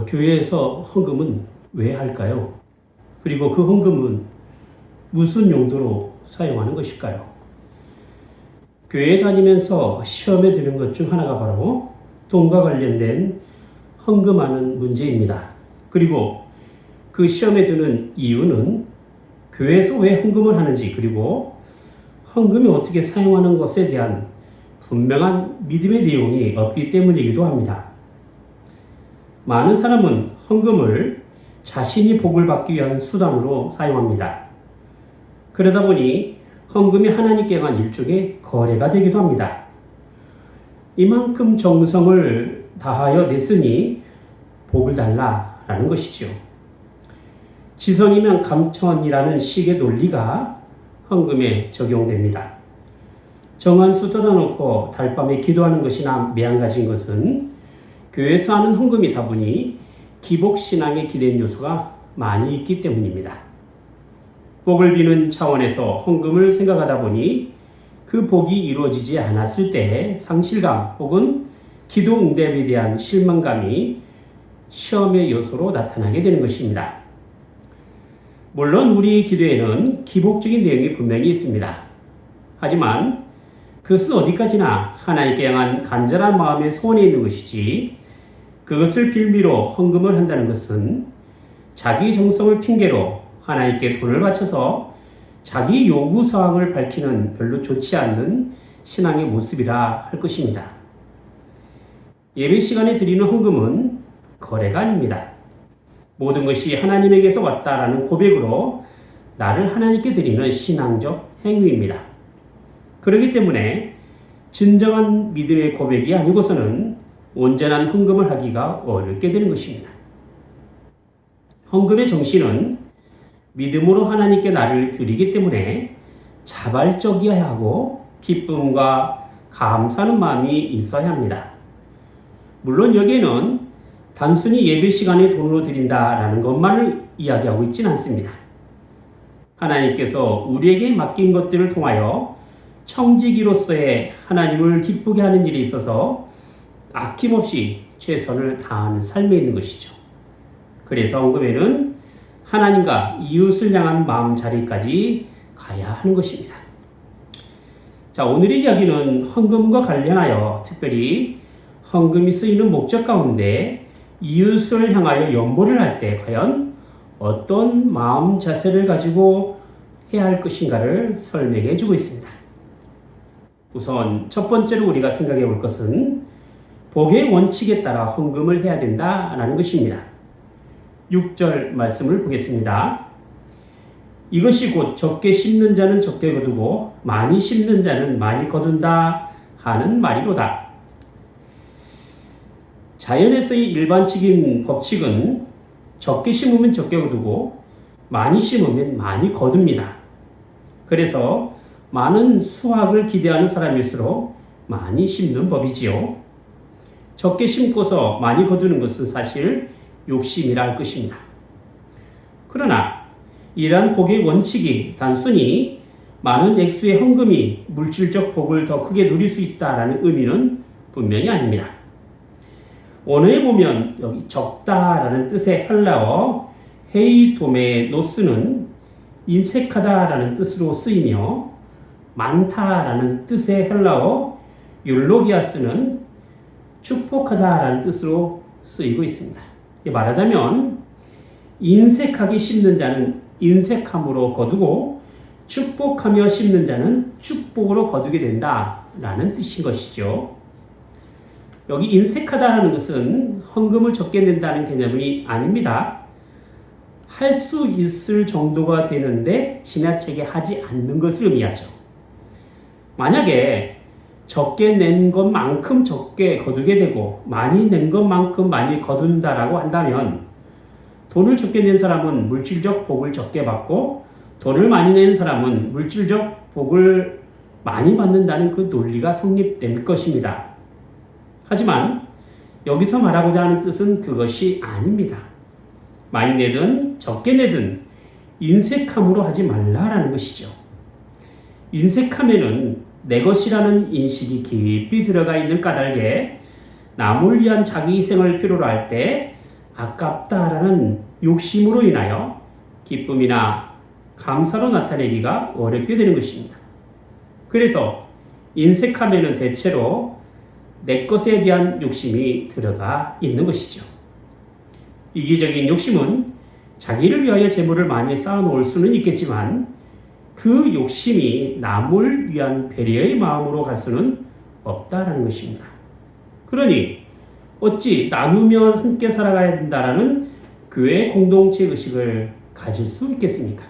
교회에서 헌금은 왜 할까요? 그리고 그 헌금은 무슨 용도로 사용하는 것일까요? 교회 다니면서 시험에 드는 것 중 하나가 바로 돈과 관련된 헌금하는 문제입니다. 그리고 그 시험에 드는 이유는 교회에서 왜 헌금을 하는지, 그리고 헌금이 어떻게 사용하는 것에 대한 분명한 믿음의 내용이 없기 때문이기도 합니다. 많은 사람은 헌금을 자신이 복을 받기 위한 수단으로 사용합니다. 그러다 보니 헌금이 하나님께 향한 일종의 거래가 되기도 합니다. 이만큼 정성을 다하여 냈으니 복을 달라라는 것이죠. 지선이면 감천이라는 식의 논리가 헌금에 적용됩니다. 정한 수 떠나놓고 달밤에 기도하는 것이나 매한가지인 것은 교회에서 하는 헌금이다 보니 기복신앙에 기댄 요소가 많이 있기 때문입니다. 복을 비는 차원에서 헌금을 생각하다 보니 그 복이 이루어지지 않았을 때 상실감 혹은 기도 응답에 대한 실망감이 시험의 요소로 나타나게 되는 것입니다. 물론 우리 기도에는 기복적인 내용이 분명히 있습니다. 하지만 그것은 어디까지나 하나님께 향한 간절한 마음의 소원에 있는 것이지, 그것을 빌미로 헌금을 한다는 것은 자기 정성을 핑계로 하나님께 돈을 바쳐서 자기 요구사항을 밝히는 별로 좋지 않는 신앙의 모습이라 할 것입니다. 예배 시간에 드리는 헌금은 거래가 아닙니다. 모든 것이 하나님에게서 왔다라는 고백으로 나를 하나님께 드리는 신앙적 행위입니다. 그렇기 때문에 진정한 믿음의 고백이 아니고서는 온전한 헌금을 하기가 어렵게 되는 것입니다. 헌금의 정신은 믿음으로 하나님께 나를 드리기 때문에 자발적이어야 하고 기쁨과 감사하는 마음이 있어야 합니다. 물론 여기에는 단순히 예배 시간에 돈으로 드린다라는 것만을 이야기하고 있지는 않습니다. 하나님께서 우리에게 맡긴 것들을 통하여 청지기로서의 하나님을 기쁘게 하는 일에 있어서 아낌없이 최선을 다하는 삶에 있는 것이죠. 그래서 헌금에는 하나님과 이웃을 향한 마음 자리까지 가야 하는 것입니다. 자, 오늘의 이야기는 헌금과 관련하여 특별히 헌금이 쓰이는 목적 가운데 이웃을 향하여 연보를 할 때 과연 어떤 마음 자세를 가지고 해야 할 것인가를 설명해 주고 있습니다. 우선 첫 번째로 우리가 생각해 볼 것은 복의 원칙에 따라 헌금을 해야 된다라는 것입니다. 6절 말씀을 보겠습니다. 이것이 곧 적게 심는 자는 적게 거두고 많이 심는 자는 많이 거둔다 하는 말이로다. 자연에서의 일반적인 법칙은 적게 심으면 적게 거두고 많이 심으면 많이 거둡니다. 그래서 많은 수확을 기대하는 사람일수록 많이 심는 법이지요. 적게 심고서 많이 거두는 것은 사실 욕심이라 할 것입니다. 그러나 이러한 복의 원칙이 단순히 많은 액수의 헌금이 물질적 복을 더 크게 누릴 수 있다는 의미는 분명히 아닙니다. 원어에 보면 여기 적다라는 뜻의 헬라어 헤이도메노스는 인색하다라는 뜻으로 쓰이며 많다라는 뜻의 헬라어 율로기아스는 축복하다라는 뜻으로 쓰이고 있습니다. 말하자면 인색하게 심는 자는 인색함으로 거두고 축복하며 심는 자는 축복으로 거두게 된다라는 뜻인 것이죠. 여기 인색하다라는 것은 헌금을 적게 낸다는 개념이 아닙니다. 할 수 있을 정도가 되는데 지나치게 하지 않는 것을 의미하죠. 만약에 적게 낸 것만큼 적게 거두게 되고 많이 낸 것만큼 많이 거둔다라고 한다면 돈을 적게 낸 사람은 물질적 복을 적게 받고 돈을 많이 낸 사람은 물질적 복을 많이 받는다는 그 논리가 성립될 것입니다. 하지만 여기서 말하고자 하는 뜻은 그것이 아닙니다. 많이 내든 적게 내든 인색함으로 하지 말라라는 것이죠. 인색함에는 내 것이라는 인식이 깊이 들어가 있는 까닭에 남을 위한 자기 희생을 필요로 할 때 아깝다라는 욕심으로 인하여 기쁨이나 감사로 나타내기가 어렵게 되는 것입니다. 그래서 인색함에는 대체로 내 것에 대한 욕심이 들어가 있는 것이죠. 이기적인 욕심은 자기를 위하여 재물을 많이 쌓아놓을 수는 있겠지만 그 욕심이 남을 위한 배려의 마음으로 갈 수는 없다라는 것입니다. 그러니 어찌 나누며 함께 살아가야 된다라는 교회 공동체 의식을 가질 수 있겠습니까?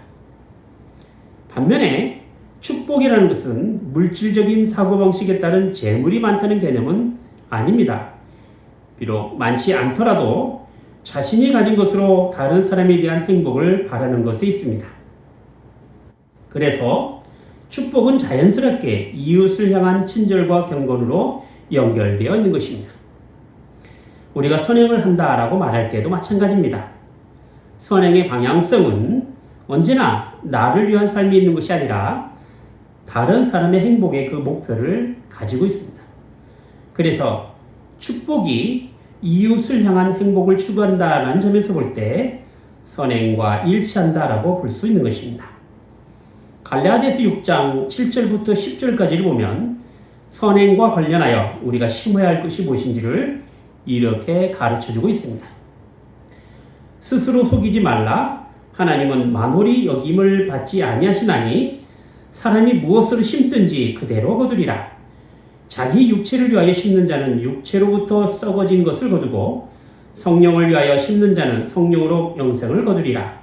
반면에 축복이라는 것은 물질적인 사고방식에 따른 재물이 많다는 개념은 아닙니다. 비록 많지 않더라도 자신이 가진 것으로 다른 사람에 대한 행복을 바라는 것에 있습니다. 그래서 축복은 자연스럽게 이웃을 향한 친절과 경건으로 연결되어 있는 것입니다. 우리가 선행을 한다라고 말할 때도 마찬가지입니다. 선행의 방향성은 언제나 나를 위한 삶이 있는 것이 아니라 다른 사람의 행복의 그 목표를 가지고 있습니다. 그래서 축복이 이웃을 향한 행복을 추구한다는 점에서 볼 때 선행과 일치한다라고 볼 수 있는 것입니다. 갈라디아서 6장 7절부터 10절까지를 보면 선행과 관련하여 우리가 심어야 할 것이 무엇인지를 이렇게 가르쳐주고 있습니다. 스스로 속이지 말라. 하나님은 만홀히 여김을 받지 아니하시나니 사람이 무엇으로 심든지 그대로 거두리라. 자기 육체를 위하여 심는 자는 육체로부터 썩어진 것을 거두고 성령을 위하여 심는 자는 성령으로 영생을 거두리라.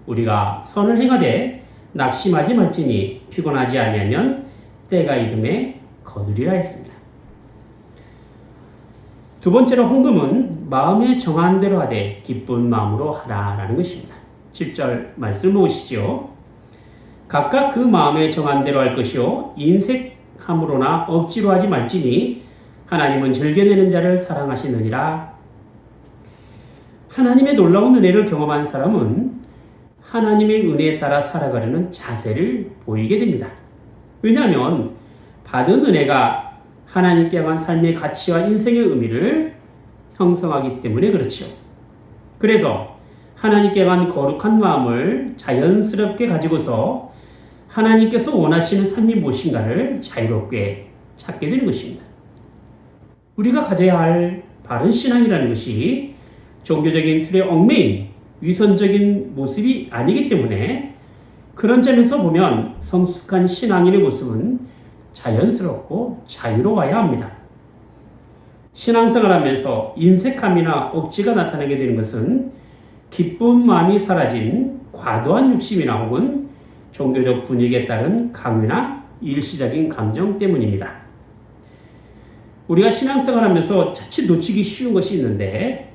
우리가 선을 행하되 낙심하지 말지니 피곤하지 아니하면 때가 이름에 거두리라 했습니다. 두 번째로 헌금은 마음에 정한 대로 하되 기쁜 마음으로 하라라는 것입니다. 7절 말씀 보시죠. 각각 그 마음에 정한 대로 할 것이요 인색함으로나 억지로 하지 말지니 하나님은 즐겨내는 자를 사랑하시느니라. 하나님의 놀라운 은혜를 경험한 사람은 하나님의 은혜에 따라 살아가려는 자세를 보이게 됩니다. 왜냐하면 받은 은혜가 하나님께 향한 삶의 가치와 인생의 의미를 형성하기 때문에 그렇죠. 그래서 하나님께 향한 거룩한 마음을 자연스럽게 가지고서 하나님께서 원하시는 삶이 무엇인가를 자유롭게 찾게 되는 것입니다. 우리가 가져야 할 바른 신앙이라는 것이 종교적인 틀에 얽매인 위선적인 모습이 아니기 때문에 그런 점에서 보면 성숙한 신앙인의 모습은 자연스럽고 자유로워야 합니다. 신앙생활하면서 인색함이나 억지가 나타나게 되는 것은 기쁜 마음이 사라진 과도한 욕심이나 혹은 종교적 분위기에 따른 강요나 일시적인 감정 때문입니다. 우리가 신앙생활하면서 자칫 놓치기 쉬운 것이 있는데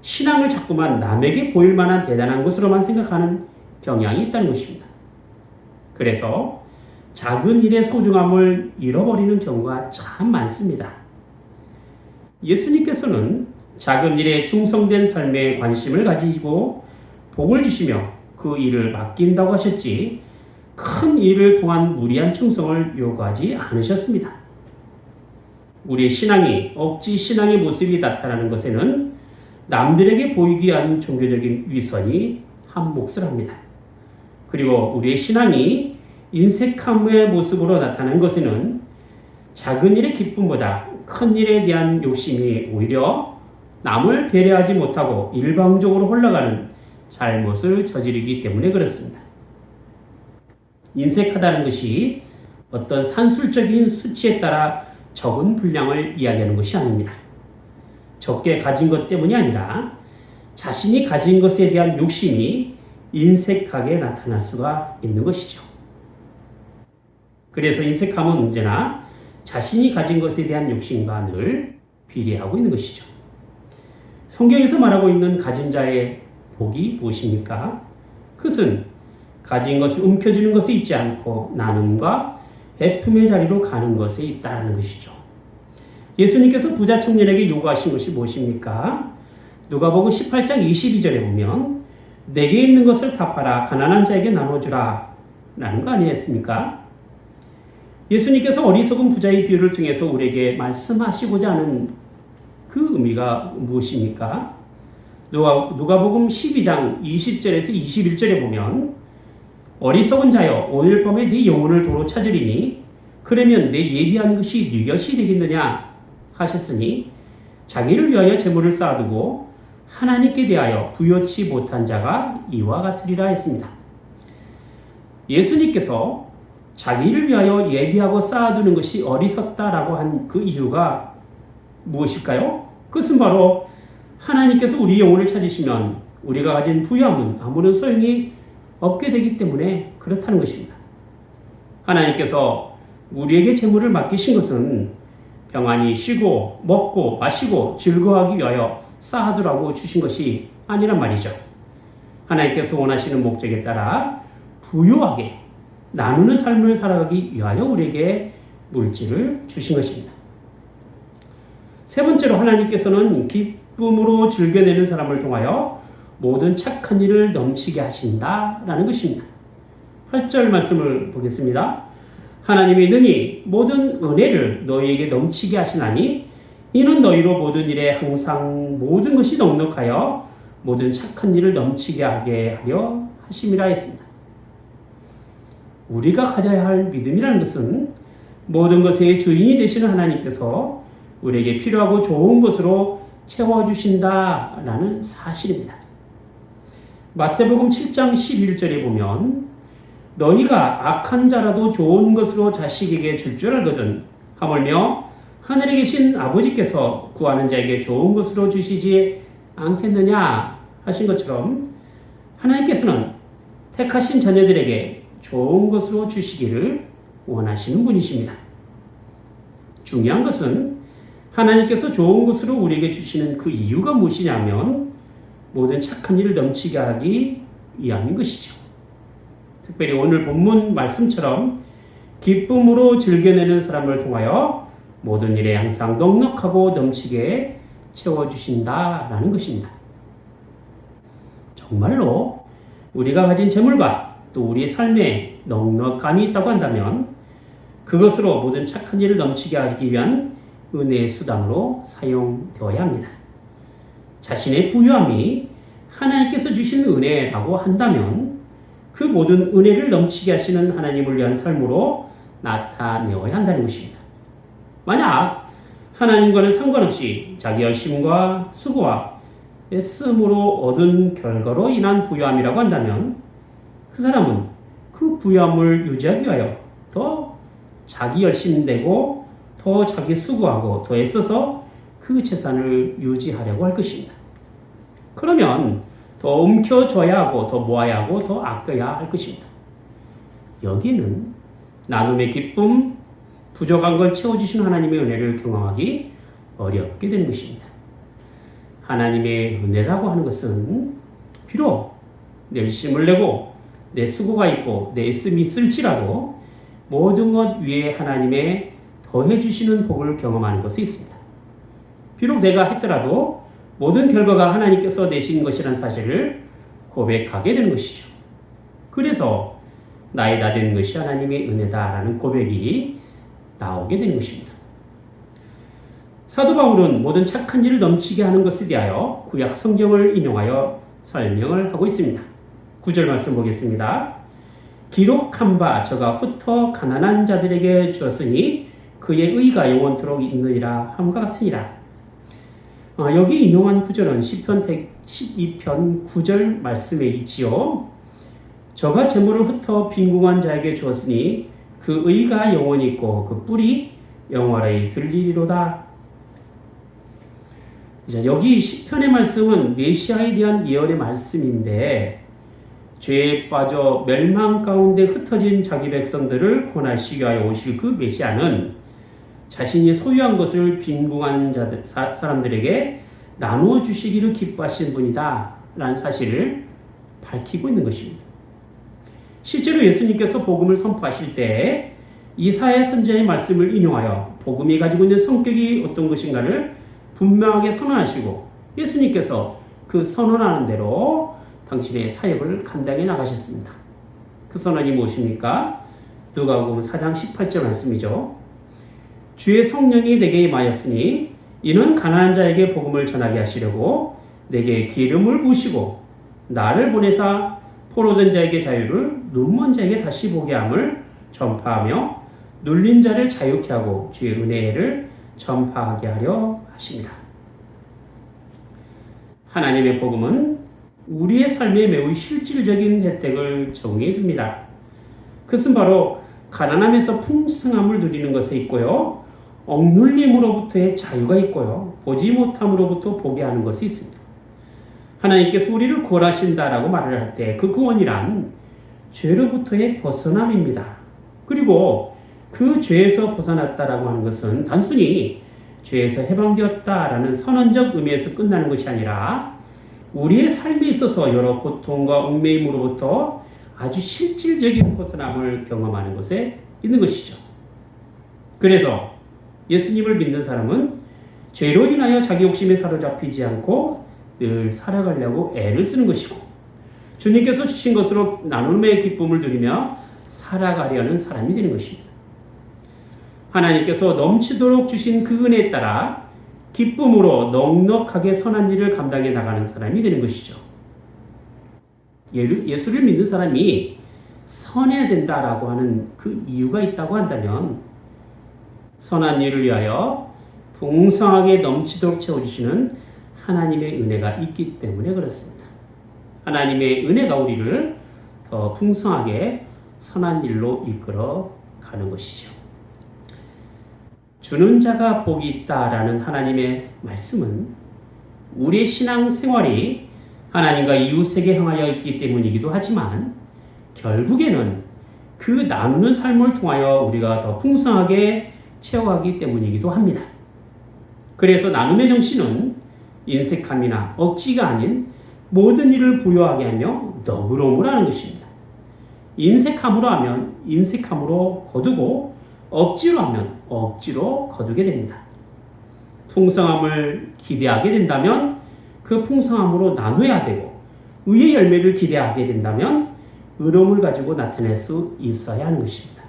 신앙을 자꾸만 남에게 보일 만한 대단한 것으로만 생각하는 경향이 있다는 것입니다. 그래서 작은 일의 소중함을 잃어버리는 경우가 참 많습니다. 예수님께서는 작은 일에 충성된 삶에 관심을 가지고 복을 주시며 그 일을 맡긴다고 하셨지 큰 일을 통한 무리한 충성을 요구하지 않으셨습니다. 우리의 신앙이 억지 신앙의 모습이 나타나는 것에는 남들에게 보이기 위한 종교적인 위선이 한 몫을 합니다. 그리고 우리의 신앙이 인색함의 모습으로 나타나는 것에는 작은 일의 기쁨보다 큰 일에 대한 욕심이 오히려 남을 배려하지 못하고 일방적으로 흘러가는 잘못을 저지르기 때문에 그렇습니다. 인색하다는 것이 어떤 산술적인 수치에 따라 적은 분량을 이야기하는 것이 아닙니다. 적게 가진 것 때문이 아니라 자신이 가진 것에 대한 욕심이 인색하게 나타날 수가 있는 것이죠. 그래서 인색함은 언제나 자신이 가진 것에 대한 욕심과 늘 비례하고 있는 것이죠. 성경에서 말하고 있는 가진 자의 복이 무엇입니까? 그것은 가진 것을 움켜쥐는 것에 있지 않고 나눔과 베품의 자리로 가는 것에 있다는 것이죠. 예수님께서 부자 청년에게 요구하신 것이 무엇입니까? 누가복음 18장 22절에 보면 내게 있는 것을 다 팔아 가난한 자에게 나눠주라 라는 거 아니었습니까? 예수님께서 어리석은 부자의 비유를 통해서 우리에게 말씀하시고자 하는 그 의미가 무엇입니까? 누가복음 12장 20절에서 21절에 보면 어리석은 자여 오늘 밤에 네 영혼을 도로 찾으리니 그러면 내 예비한 것이 네 것이 되겠느냐 하셨으니 자기를 위하여 재물을 쌓아두고 하나님께 대하여 부요치 못한 자가 이와 같으리라 했습니다. 예수님께서 자기를 위하여 예비하고 쌓아두는 것이 어리석다라고 한 그 이유가 무엇일까요? 그것은 바로 하나님께서 우리 영혼을 찾으시면 우리가 가진 부유함은 아무런 소용이 없게 되기 때문에 그렇다는 것입니다. 하나님께서 우리에게 재물을 맡기신 것은 평안히 쉬고 먹고 마시고 즐거워하기 위하여 쌓아두라고 주신 것이 아니란 말이죠. 하나님께서 원하시는 목적에 따라 부유하게 나누는 삶을 살아가기 위하여 우리에게 물질을 주신 것입니다. 세 번째로 하나님께서는 기쁨으로 즐겨내는 사람을 통하여 모든 착한 일을 넘치게 하신다라는 것입니다. 8절 말씀을 보겠습니다. 하나님이 능히 모든 은혜를 너희에게 넘치게 하시나니 이는 너희로 모든 일에 항상 모든 것이 넉넉하여 모든 착한 일을 넘치게 하게 하려 하심이라 했습니다. 우리가 가져야 할 믿음이라는 것은 모든 것의 주인이 되시는 하나님께서 우리에게 필요하고 좋은 것으로 채워주신다라는 사실입니다. 마태복음 7장 11절에 보면 너희가 악한 자라도 좋은 것으로 자식에게 줄 줄 알거든 하물며 하늘에 계신 아버지께서 구하는 자에게 좋은 것으로 주시지 않겠느냐 하신 것처럼 하나님께서는 택하신 자녀들에게 좋은 것으로 주시기를 원하시는 분이십니다. 중요한 것은 하나님께서 좋은 것으로 우리에게 주시는 그 이유가 무엇이냐면 모든 착한 일을 넘치게 하기 위함인 것이죠. 특별히 오늘 본문 말씀처럼 기쁨으로 즐겨내는 사람을 통하여 모든 일에 항상 넉넉하고 넘치게 채워주신다라는 것입니다. 정말로 우리가 가진 재물과 또 우리의 삶에 넉넉함이 있다고 한다면 그것으로 모든 착한 일을 넘치게 하기 위한 은혜의 수단으로 사용되어야 합니다. 자신의 부유함이 하나님께서 주신 은혜라고 한다면 그 모든 은혜를 넘치게 하시는 하나님을 위한 삶으로 나타내어야 한다는 것입니다. 만약 하나님과는 상관없이 자기 열심과 수고와 애씀으로 얻은 결과로 인한 부유함이라고 한다면 그 사람은 그 부유함을 유지하기 위하여 더 자기 열심되고 더 자기 수고하고 더 애써서 그 재산을 유지하려고 할 것입니다. 그러면 더 움켜줘야 하고 더 모아야 하고 더 아껴야 할 것입니다. 여기는 나눔의 기쁨, 부족한 걸 채워주신 하나님의 은혜를 경험하기 어렵게 되는 것입니다. 하나님의 은혜라고 하는 것은 비록 내 열심을 내고 내 수고가 있고 내 애씀이 있을지라도 모든 것 위에 하나님의 더해주시는 복을 경험하는 것이 있습니다. 비록 내가 했더라도 모든 결과가 하나님께서 내신 것이라는 사실을 고백하게 되는 것이죠. 그래서 나의 다 된 것이 하나님의 은혜다라는 고백이 나오게 되는 것입니다. 사도 바울은 모든 착한 일을 넘치게 하는 것에 대하여 구약 성경을 인용하여 설명을 하고 있습니다. 9절 말씀 보겠습니다. 기록한 바 저가 흩어 가난한 자들에게 주었으니 그의 의가 영원토록 있느니라 함과 같으니라. 여기 인용한 구절은 시편 112편 9절 말씀에 있지요. 저가 재물을 흩어 빈궁한 자에게 주었으니 그 의가 영원히 있고 그 뿔이 영원히 들리리로다. 여기 시편의 말씀은 메시아에 대한 예언의 말씀인데 죄에 빠져 멸망 가운데 흩어진 자기 백성들을 구원하시기 위하여 오실 그 메시아는 자신이 소유한 것을 빈궁한 사람들에게 나누어 주시기를 기뻐하신 분이다 라는 사실을 밝히고 있는 것입니다. 실제로 예수님께서 복음을 선포하실 때 이사야 선지자의 말씀을 인용하여 복음이 가지고 있는 성격이 어떤 것인가를 분명하게 선언하시고 예수님께서 그 선언하는 대로 당신의 사역을 감당해 나가셨습니다. 그 선언이 무엇입니까? 누가복음 4장 18절 말씀이죠. 주의 성령이 내게 임하였으니 이는 가난한 자에게 복음을 전하게 하시려고 내게 기름을 부으시고 나를 보내사 포로된 자에게 자유를 눈먼 자에게 다시 보게 함을 전파하며 눌린 자를 자유케 하고 주의 은혜를 전파하게 하려 하십니다. 하나님의 복음은 우리의 삶에 매우 실질적인 혜택을 정해 줍니다. 그것은 바로 가난함에서 풍성함을 누리는 것에 있고요. 억눌림으로부터의 자유가 있고요. 보지 못함으로부터 보게 하는 것이 있습니다. 하나님께서 우리를 구원하신다라고 말을 할 때 그 구원이란 죄로부터의 벗어남입니다. 그리고 그 죄에서 벗어났다라고 하는 것은 단순히 죄에서 해방되었다라는 선언적 의미에서 끝나는 것이 아니라 우리의 삶에 있어서 여러 고통과 얽매임으로부터 아주 실질적인 벗어남을 경험하는 것에 있는 것이죠. 그래서 예수님을 믿는 사람은 죄로 인하여 자기 욕심에 사로잡히지 않고 늘 살아가려고 애를 쓰는 것이고 주님께서 주신 것으로 나눔의 기쁨을 누리며 살아가려는 사람이 되는 것입니다. 하나님께서 넘치도록 주신 그 은혜에 따라 기쁨으로 넉넉하게 선한 일을 감당해 나가는 사람이 되는 것이죠. 예수를 믿는 사람이 선해야 된다라고 하는 그 이유가 있다고 한다면 선한 일을 위하여 풍성하게 넘치도록 채워주시는 하나님의 은혜가 있기 때문에 그렇습니다. 하나님의 은혜가 우리를 더 풍성하게 선한 일로 이끌어 가는 것이죠. 주는 자가 복이 있다라는 하나님의 말씀은 우리의 신앙 생활이 하나님과 이웃에게 향하여 있기 때문이기도 하지만 결국에는 그 나누는 삶을 통하여 우리가 더 풍성하게 채워가기 때문이기도 합니다. 그래서 나눔의 정신은 인색함이나 억지가 아닌 모든 일을 부여하게 하며 너그러움을 하는 것입니다. 인색함으로 하면 인색함으로 거두고 억지로 하면 억지로 거두게 됩니다. 풍성함을 기대하게 된다면 그 풍성함으로 나눠야 되고 의의 열매를 기대하게 된다면 의로움을 가지고 나타낼 수 있어야 하는 것입니다.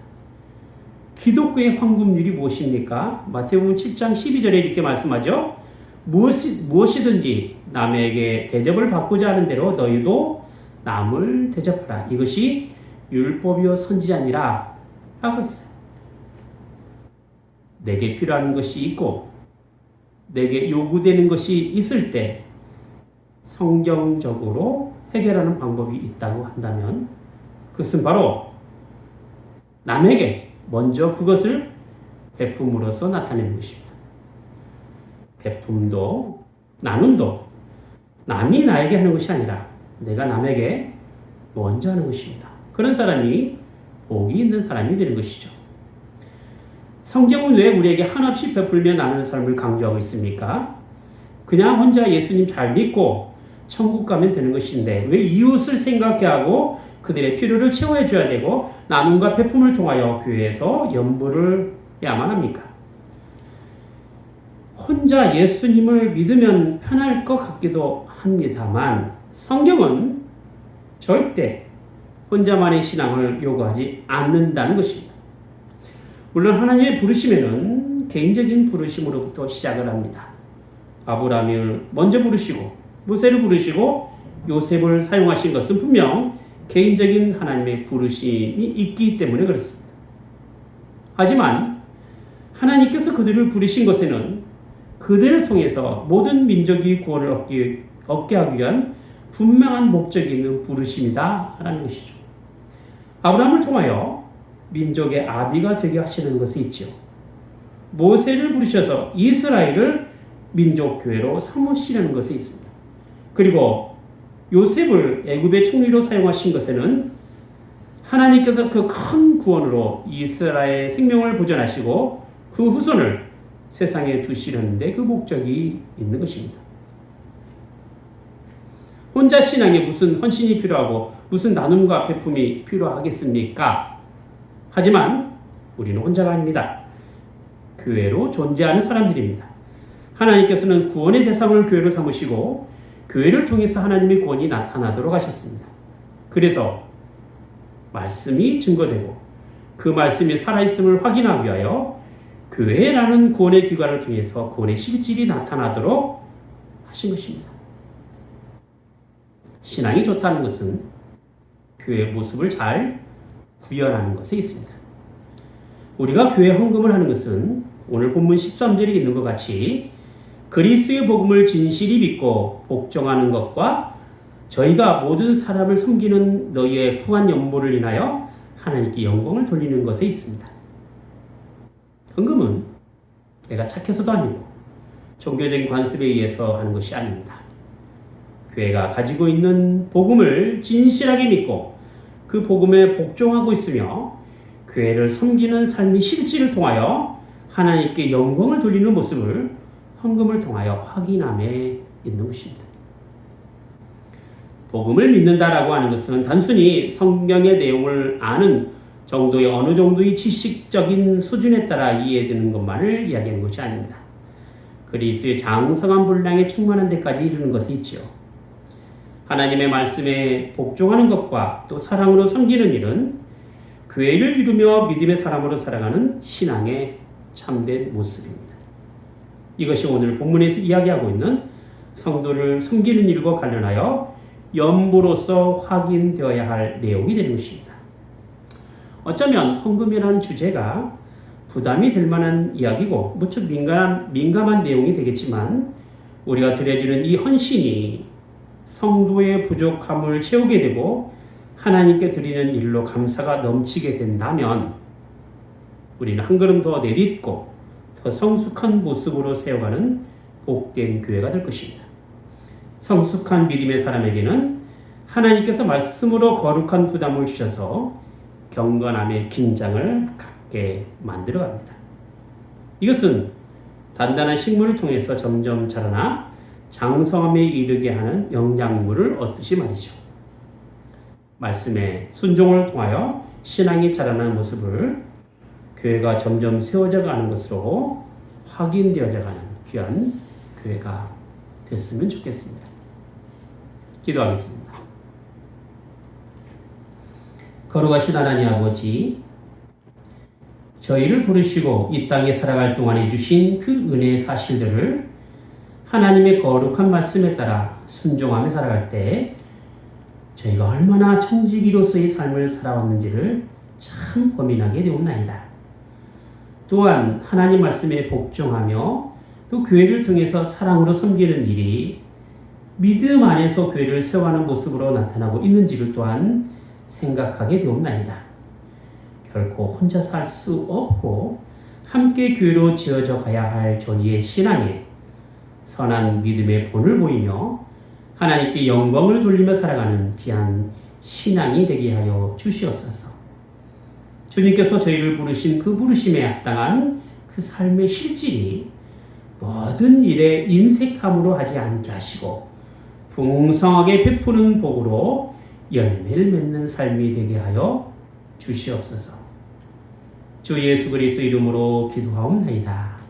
기독교의 황금률이 무엇입니까? 마태복음 7장 12절에 이렇게 말씀하죠. 무엇이든지 남에게 대접을 받고자 하는 대로 너희도 남을 대접하라. 이것이 율법이요 선지자니라 하고 있어요. 내게 필요한 것이 있고 내게 요구되는 것이 있을 때 성경적으로 해결하는 방법이 있다고 한다면 그것은 바로 남에게 먼저 그것을 베품으로써 나타내는 것입니다. 베품도 나눔도 남이 나에게 하는 것이 아니라 내가 남에게 먼저 하는 것입니다. 그런 사람이 복이 있는 사람이 되는 것이죠. 성경은 왜 우리에게 한없이 베풀며 나누는 삶을 강조하고 있습니까? 그냥 혼자 예수님 잘 믿고 천국 가면 되는 것인데 왜 이웃을 생각해 하고 그들의 필요를 채워해 줘야 되고 나눔과 베품을 통하여 교회에서 연부를 해야만 합니까? 혼자 예수님을 믿으면 편할 것 같기도 합니다만 성경은 절대 혼자만의 신앙을 요구하지 않는다는 것입니다. 물론 하나님의 부르심에는 개인적인 부르심으로부터 시작을 합니다. 아브라함을 먼저 부르시고 모세를 부르시고 요셉을 사용하신 것은 분명 개인적인 하나님의 부르심이 있기 때문에 그렇습니다. 하지만 하나님께서 그들을 부르신 것에는 그들을 통해서 모든 민족이 구원을 얻게 하기 위한 분명한 목적이 있는 부르심이다 라는 것이죠. 아브라함을 통하여 민족의 아비가 되게 하시는 것이 있죠. 모세를 부르셔서 이스라엘을 민족교회로 삼으시려는 것이 있습니다. 그리고 요셉을 애굽의 총리로 사용하신 것에는 하나님께서 그 큰 구원으로 이스라엘의 생명을 보존하시고 그 후손을 세상에 두시려는데 그 목적이 있는 것입니다. 혼자 신앙에 무슨 헌신이 필요하고 무슨 나눔과 베품이 필요하겠습니까? 하지만 우리는 혼자가 아닙니다. 교회로 존재하는 사람들입니다. 하나님께서는 구원의 대상을 교회로 삼으시고 교회를 통해서 하나님의 구원이 나타나도록 하셨습니다. 그래서 말씀이 증거되고 그 말씀이 살아있음을 확인하기 위하여 교회라는 구원의 기관을 통해서 구원의 실질이 나타나도록 하신 것입니다. 신앙이 좋다는 것은 교회의 모습을 잘 구현하는 것에 있습니다. 우리가 교회 헌금을 하는 것은 오늘 본문 13절에 있는 것 같이 그리스도의 복음을 진실히 믿고 복종하는 것과 저희가 모든 사람을 섬기는 너희의 후한 연보를 인하여 하나님께 영광을 돌리는 것에 있습니다. 헌금은 내가 착해서도 아니고 종교적인 관습에 의해서 하는 것이 아닙니다. 교회가 가지고 있는 복음을 진실하게 믿고 그 복음에 복종하고 있으며 교회를 섬기는 삶의 실질을 통하여 하나님께 영광을 돌리는 모습을 헌금을 통하여 확인함에 있는 것입니다. 복음을 믿는다라고 하는 것은 단순히 성경의 내용을 아는 정도의 어느 정도의 지식적인 수준에 따라 이해되는 것만을 이야기하는 것이 아닙니다. 그리스도의 장성한 분량에 충만한 데까지 이르는 것이 있지요. 하나님의 말씀에 복종하는 것과 또 사랑으로 섬기는 일은 교회를 이루며 믿음의 사람으로 살아가는 신앙의 참된 모습입니다. 이것이 오늘 본문에서 이야기하고 있는 성도를 섬기는 일과 관련하여 연보로서 확인되어야 할 내용이 되는 것입니다. 어쩌면 헌금이라는 주제가 부담이 될 만한 이야기고 무척 민감한 내용이 되겠지만 우리가 드려지는 이 헌신이 성도의 부족함을 채우게 되고 하나님께 드리는 일로 감사가 넘치게 된다면 우리는 한 걸음 더 내딛고 더 성숙한 모습으로 세워가는 복된 교회가 될 것입니다. 성숙한 믿음의 사람에게는 하나님께서 말씀으로 거룩한 부담을 주셔서 경건함의 긴장을 갖게 만들어갑니다. 이것은 단단한 식물을 통해서 점점 자라나 장성함에 이르게 하는 영양물을 얻듯이 말이죠. 말씀의 순종을 통하여 신앙이 자라나는 모습을 교회가 점점 세워져 가는 것으로 확인되어져 가는 귀한 교회가 됐으면 좋겠습니다. 기도하겠습니다. 거룩하신 하나님 아버지, 저희를 부르시고 이 땅에 살아갈 동안에 주신 그 은혜의 사실들을 하나님의 거룩한 말씀에 따라 순종하며 살아갈 때 저희가 얼마나 청지기로서의 삶을 살아왔는지를 참 고민하게 되옵나이다. 또한 하나님 말씀에 복종하며 또 교회를 통해서 사랑으로 섬기는 일이 믿음 안에서 교회를 세워가는 모습으로 나타나고 있는지를 또한 생각하게 되옵나이다. 결코 혼자 살 수 없고 함께 교회로 지어져 가야 할 저희의 신앙에 선한 믿음의 본을 보이며 하나님께 영광을 돌리며 살아가는 귀한 신앙이 되게 하여 주시옵소서. 주님께서 저희를 부르신 그 부르심에 합당한 그 삶의 실질이 모든 일에 인색함으로 하지 않게 하시고 풍성하게 베푸는 복으로 열매를 맺는 삶이 되게 하여 주시옵소서. 주 예수 그리스도 이름으로 기도하옵나이다.